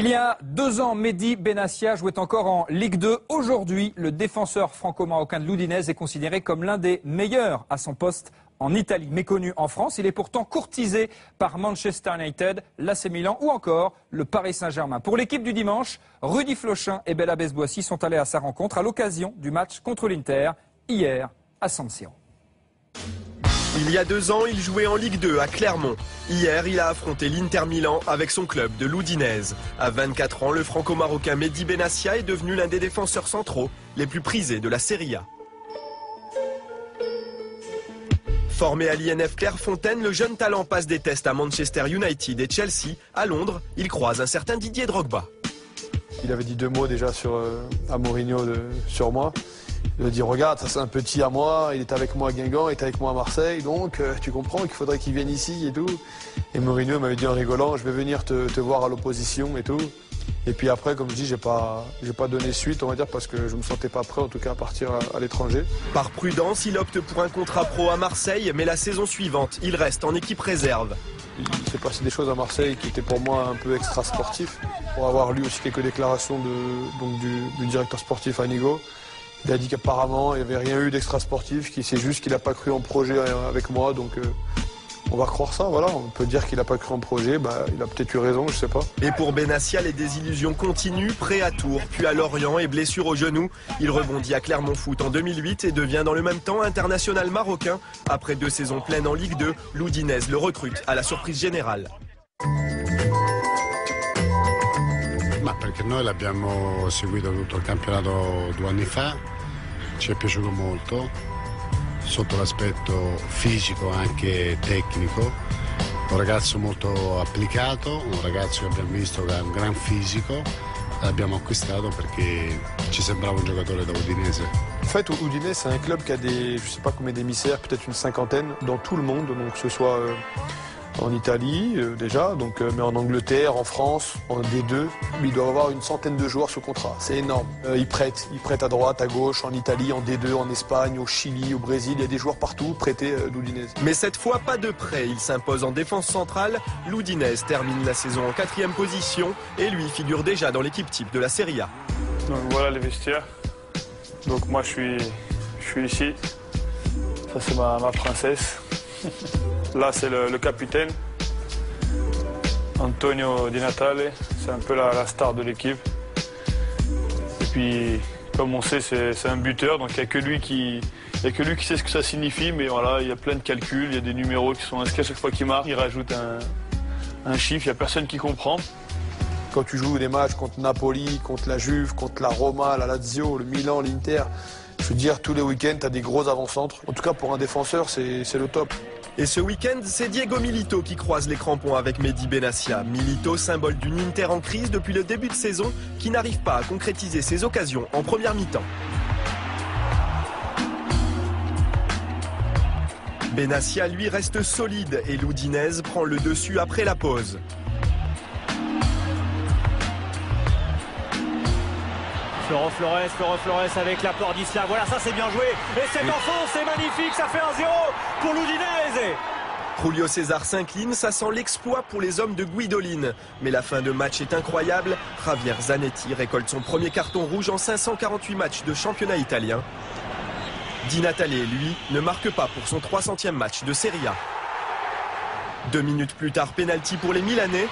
Il y a 2 ans, Mehdi Benassia jouait encore en Ligue 2. Aujourd'hui, le défenseur franco-marocain de l'Udinese est considéré comme l'un des meilleurs à son poste en Italie. Méconnu en France, il est pourtant courtisé par Manchester United, l'AC Milan ou encore le Paris Saint-Germain. Pour l'équipe du dimanche, Rudy Flochin et Bella Besboissi sont allés à sa rencontre à l'occasion du match contre l'Inter, hier à San Siro. Il y a 2 ans, il jouait en Ligue 2 à Clermont. Hier, il a affronté l'Inter Milan avec son club de l'Udinese. À 24 ans, le franco-marocain Mehdi Benassia est devenu l'un des défenseurs centraux les plus prisés de la Serie A. Formé à l'INF Clairefontaine, le jeune talent passe des tests à Manchester United et Chelsea. À Londres, il croise un certain Didier Drogba. Il avait dit 2 mots déjà à Mourinho sur moi. Il a dit regarde, ça c'est un petit à moi, il est avec moi à Guingamp, il est avec moi à Marseille, donc tu comprends qu'il faudrait qu'il vienne ici et tout. Et Mourinho m'avait dit en rigolant, je vais venir te voir à l'opposition et tout. Et puis après, comme je dis, j'ai pas donné suite, on va dire, parce que je me sentais pas prêt en tout cas à partir à l'étranger. Par prudence, il opte pour un contrat pro à Marseille, mais la saison suivante, il reste en équipe réserve. Il s'est passé des choses à Marseille qui étaient pour moi un peu extra-sportifs. Pour avoir lu aussi quelques déclarations du directeur sportif Anigo, il a dit qu'apparemment il n'y avait rien eu d'extra-sportif, c'est juste qu'il n'a pas cru en projet avec moi, donc on va croire ça, voilà. On peut dire qu'il n'a pas cru en projet, il a peut-être eu raison, je sais pas. Et pour Benassia, les désillusions continuent, prêt à Tours, puis à Lorient et blessure au genou. Il rebondit à Clermont Foot en 2008 et devient dans le même temps international marocain. Après 2 saisons pleines en Ligue 2, l'Udinese le recrute à la surprise générale. Ma perché noi l'abbiamo seguito tutto il campionato 2 anni fa, ci è piaciuto molto, sotto l'aspetto fisico anche tecnico, un ragazzo molto applicato, un ragazzo che abbiamo visto che ha un gran fisico, l'abbiamo acquistato perché ci sembrava un giocatore da Udinese. En fait, Udinese, c'est un club qui a je sais pas combien d'émissaires, peut-être une 50aine dans tout le monde, donc que ce soit en Italie déjà, mais en Angleterre, en France, en D2. Il doit avoir une centaine de joueurs sous contrat. C'est énorme. Ils prêtent à droite, à gauche, en Italie, en D2, en Espagne, au Chili, au Brésil. Il y a des joueurs partout prêtés d'Udinese. Mais cette fois, pas de prêt. Il s'impose en défense centrale. L'Udinese termine la saison en 4e position et lui figure déjà dans l'équipe type de la Serie A. Donc voilà les vestiaires. Donc moi je suis ici. Ça c'est ma princesse. Là, c'est le capitaine, Antonio Di Natale. C'est un peu la star de l'équipe. Et puis, comme on sait, c'est un buteur, donc il n'y a que lui qui sait ce que ça signifie. Mais voilà, il y a plein de calculs, il y a des numéros qui sont inscrits à chaque fois qu'il marque. Il rajoute un chiffre, il n'y a personne qui comprend. Quand tu joues des matchs contre Napoli, contre la Juve, contre la Roma, la Lazio, le Milan, l'Inter, je veux dire, tous les week-ends, tu as des gros avant-centres. En tout cas, pour un défenseur, c'est le top. Et ce week-end, c'est Diego Milito qui croise les crampons avec Mehdi Benassia. Milito, symbole d'une Inter en crise depuis le début de saison, qui n'arrive pas à concrétiser ses occasions en première mi-temps. Benassia, lui, reste solide et l'Udinese prend le dessus après la pause. Florent Flores avec l'apport d'Isla. Voilà, ça c'est bien joué. Et cet enfant, c'est magnifique, ça fait 1-0 pour l'Udinese. Julio César s'incline, ça sent l'exploit pour les hommes de Guidolin. Mais la fin de match est incroyable. Javier Zanetti récolte son premier carton rouge en 548 matchs de championnat italien. Di Natale, lui, ne marque pas pour son 300e match de Serie A. 2 minutes plus tard, pénalty pour les Milanais.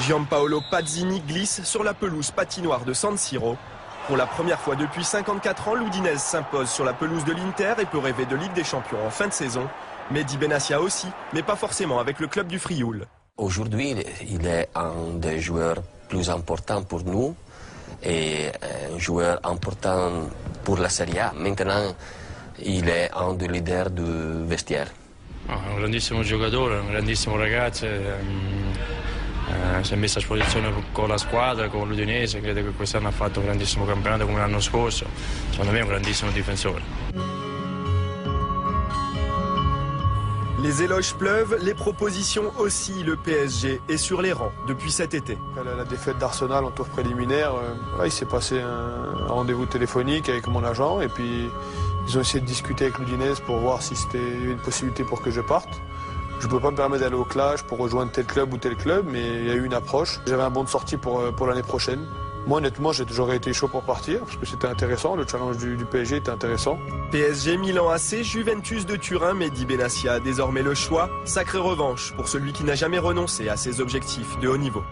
Gianpaolo Pazzini glisse sur la pelouse patinoire de San Siro. Pour la première fois depuis 54 ans, l'Udinese s'impose sur la pelouse de l'Inter et peut rêver de Ligue des Champions en fin de saison. Mehdi Benassia aussi, mais pas forcément avec le club du Frioul. Aujourd'hui, il est un des joueurs plus importants pour nous et un joueur important pour la Serie A. Maintenant, il est un des leaders du vestiaire. Un grandissimo giocatore, un grandissimo ragazzo. Si è messo a disposizione con la squadra, con l'Udinese, credo che quest'anno ha fatto un grandissimo campionato come l'anno scorso, secondo me è un grandissimo difensore. Les éloges pleuvent, les propositions aussi. Le PSG est sur les rangs depuis cet été. Après la défaite d'Arsenal en tour préliminaire, il s'est passé un rendez-vous téléphonique avec mon agent et puis ils ont essayé de discuter avec l'Udinese pour voir si c'était une possibilité pour que je parte. Je ne peux pas me permettre d'aller au clash pour rejoindre tel club ou tel club, mais il y a eu une approche. J'avais un bon de sortie pour l'année prochaine. Moi, honnêtement, j'aurais été chaud pour partir, parce que c'était intéressant, le challenge du PSG était intéressant. PSG, Milan AC, Juventus de Turin, Mehdi Benassia a désormais le choix. Sacrée revanche pour celui qui n'a jamais renoncé à ses objectifs de haut niveau.